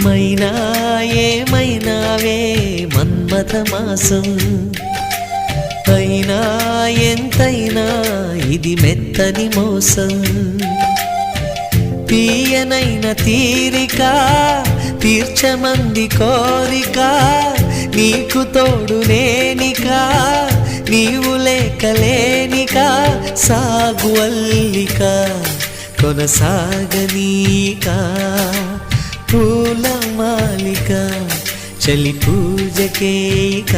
మైనా ఏమైనావే మన్మథ మాసం, అయినా ఎంతైనా ఇది మెత్తని మోసం. తీయనైన తీరిక తీర్చమంది కోరిక, నీకు తోడు నేనిక నీవు లేకలేనిక. సాగు అల్లిక కొనసాగనీక, పూల మాలిక చలి పూజకేయిక.